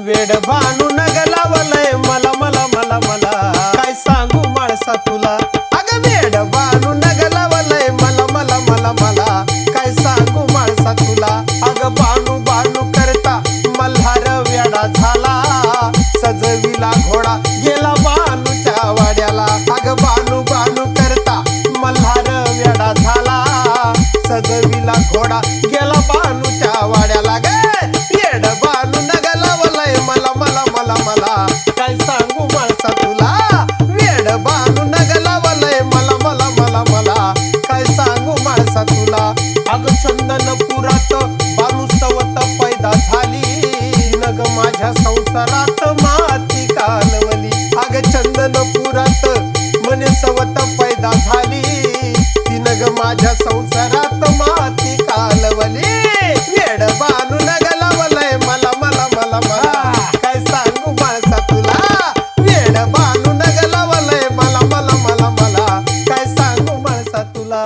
वेड भानू नग लावलंय मला मला मला मला काय सांगू माणसा तुला अग वेड भानू नग लावलंय मला मला मला मला काय सांगू माणसा तुला अग बानू बानू करता मल्हार वेडा झाला सजविला घोडा गेला बानूच्या वाड्याला अग बानू बानू करता मल्हार वेडा झाला सजविला घोडा गेला बानूच्या वाड्याला ग येड बानू नग लावलंय मला मला मला मला काय सांगू माणसा तुला वेड बानू नग लावलंय मला मला मला मला काय सांगू माणसा तुला अग चंदनपुरात बानू सवत पैदा झाली नग माझ्या संसारात माती कालवली अग चंदनपुरात म्हणे सवत पैदा झाली ती नग माझ्या संसारात माती कालवली वेड बानू नग लावलंय मला मला मला मला काय सांगू माणसा तुला वेड बानू नग लावलंय मला मला मला मला काय सांगू माणसा तुला